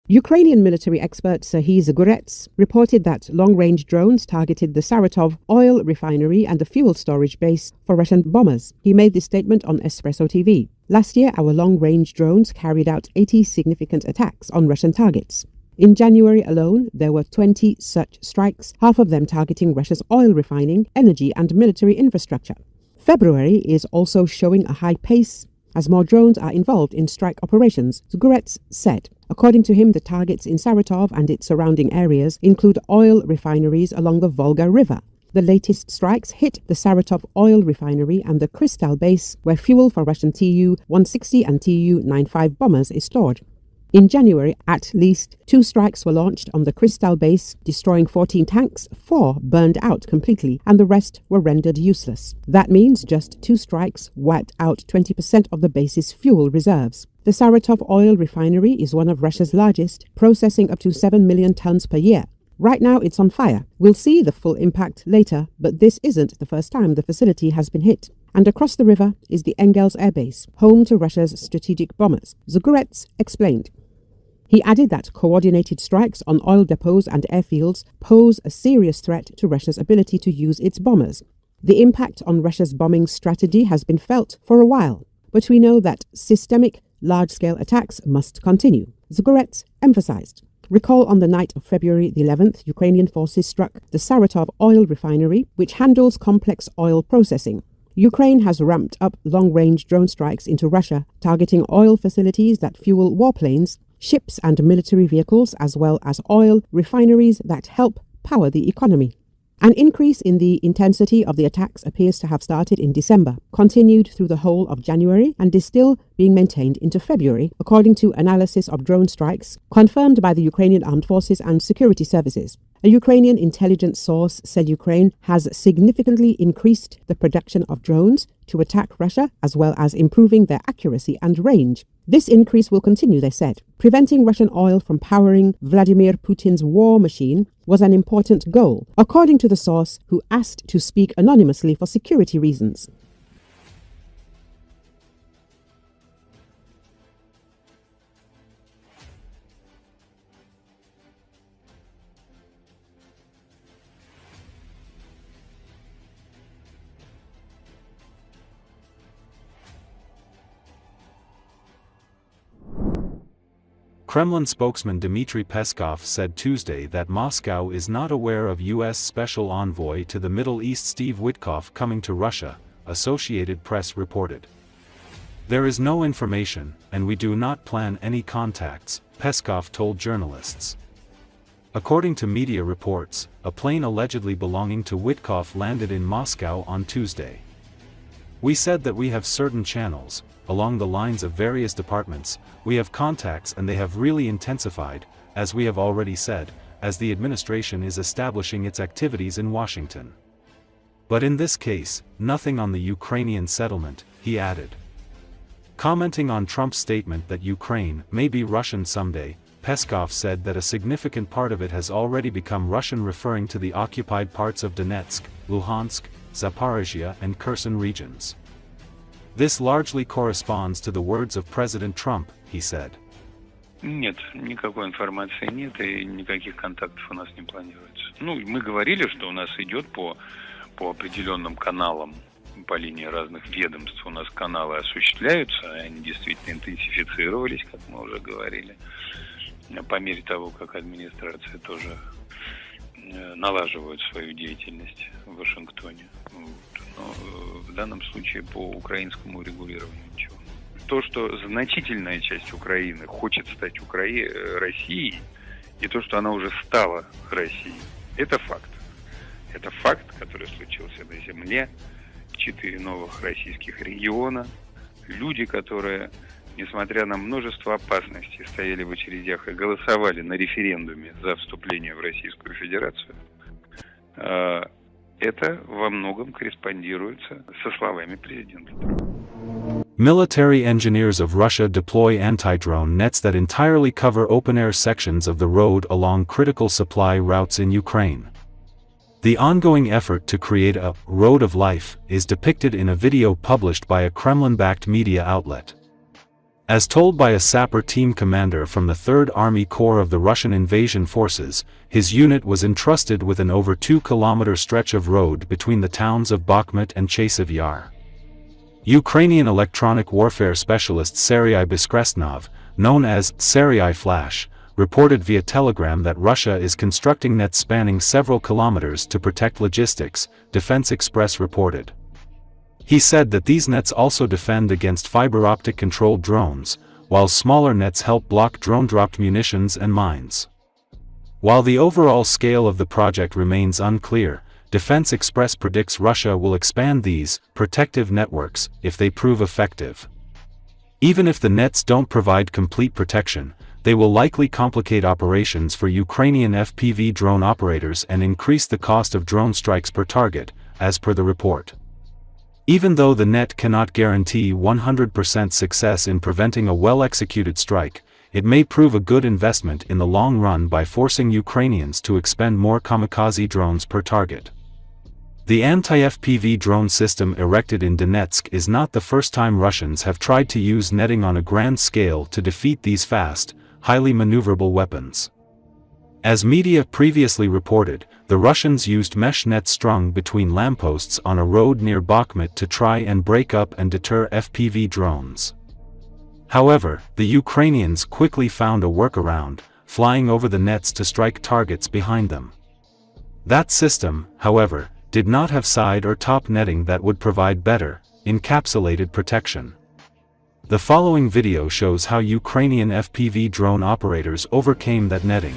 Ukrainian military expert Serhiy Zgurets reported that long-range drones targeted the Saratov Oil Refinery and the fuel storage base for Russian bombers. He made this statement on Espreso TV. Last year, our long-range drones carried out 80 significant attacks on Russian targets. In January alone, there were 20 such strikes, half of them targeting Russia's oil refining, energy and military infrastructure. February is also showing a high pace as more drones are involved in strike operations, Zgurets said. According to him, the targets in Saratov and its surrounding areas include oil refineries along the Volga River. The latest strikes hit the Saratov Oil Refinery and the Kristal base, where fuel for Russian Tu-160 and Tu-95 bombers is stored. In January, at least 2 strikes were launched on the Kristal base, destroying 14 tanks. 4 burned out completely, and the rest were rendered useless. That means just 2 strikes wiped out 20% of the base's fuel reserves. The Saratov Oil Refinery is one of Russia's largest, processing up to 7 million tons per year. Right now, it's on fire. We'll see the full impact later, but this isn't the first time the facility has been hit. And across the river is the Engels airbase, home to Russia's strategic bombers. Zgurets explained. He added that coordinated strikes on oil depots and airfields pose a serious threat to Russia's ability to use its bombers. The impact on Russia's bombing strategy has been felt for a while, but we know that systemic, large-scale attacks must continue, Zgurets emphasized. Recall on the night of February the 11th, Ukrainian forces struck the Saratov Oil Refinery, which handles complex oil processing. Ukraine has ramped up long-range drone strikes into Russia, targeting oil facilities that fuel warplanes, ships and military vehicles, as well as oil refineries that help power the economy. An increase in the intensity of the attacks appears to have started in December, continued through the whole of January, and is still being maintained into February, according to analysis of drone strikes confirmed by the Ukrainian Armed Forces and Security Services. A Ukrainian intelligence source said Ukraine has significantly increased the production of drones to attack Russia, as well as improving their accuracy and range. This increase will continue, they said. Preventing Russian oil from powering Vladimir Putin's war machine was an important goal, according to the source, who asked to speak anonymously for security reasons. Kremlin spokesman Dmitry Peskov said Tuesday that Moscow is not aware of U.S. Special Envoy to the Middle East Steve Witkoff coming to Russia, Associated Press reported. There is no information, and we do not plan any contacts, Peskov told journalists. According to media reports, a plane allegedly belonging to Witkoff landed in Moscow on Tuesday. We said that we have certain channels, along the lines of various departments, we have contacts and they have really intensified, as we have already said, as the administration is establishing its activities in Washington. But in this case, nothing on the Ukrainian settlement, he added. Commenting on Trump's statement that Ukraine may be Russian someday, Peskov said that a significant part of it has already become Russian, referring to the occupied parts of Donetsk, Luhansk, Zaporizhia and Kherson regions. This largely corresponds to the words of President Trump, he said. Нет, никакой информации нет и никаких контактов у нас не планируется. Мы говорили, что у нас идет по определенным каналам, по линии разных ведомств у нас каналы осуществляются, они действительно интенсифицировались, как мы уже говорили, по мере того, как администрация тоже налаживает свою деятельность в Вашингтоне. Но в данном случае по украинскому регулированию ничего. То, что значительная часть Украины хочет стать Россией, и то, что она уже стала Россией, это факт. Это факт, который случился на земле. 4 новых российских региона. Люди, которые, несмотря на множество опасностей, стояли в очередях и голосовали на референдуме за вступление в Российскую Федерацию, это во многом корреспондируется со словами президента Трампа. Military engineers of Russia deploy anti-drone nets that entirely cover open-air sections of the road along critical supply routes in Ukraine. The ongoing effort to create a road of life is depicted in a video published by a Kremlin-backed media outlet. As told by a sapper team commander from the 3rd Army Corps of the Russian invasion forces, his unit was entrusted with an over 2-kilometer stretch of road between the towns of Bakhmut and Chasiv Yar. Ukrainian electronic warfare specialist Serhiy Zgurets, known as Serhiy Flash, reported via Telegram that Russia is constructing nets spanning several kilometers to protect logistics, Defense Express reported. He said that these nets also defend against fiber-optic controlled drones, while smaller nets help block drone-dropped munitions and mines. While the overall scale of the project remains unclear, Defense Express predicts Russia will expand these protective networks if they prove effective. Even if the nets don't provide complete protection, they will likely complicate operations for Ukrainian FPV drone operators and increase the cost of drone strikes per target, as per the report. Even though the net cannot guarantee 100% success in preventing a well-executed strike, it may prove a good investment in the long run by forcing Ukrainians to expend more kamikaze drones per target. The anti-FPV drone system erected in Donetsk is not the first time Russians have tried to use netting on a grand scale to defeat these fast, highly maneuverable weapons. As media previously reported, the Russians used mesh nets strung between lampposts on a road near Bakhmut to try and break up and deter FPV drones. However, the Ukrainians quickly found a workaround, flying over the nets to strike targets behind them. That system, however, did not have side or top netting that would provide better, encapsulated protection. The following video shows how Ukrainian FPV drone operators overcame that netting.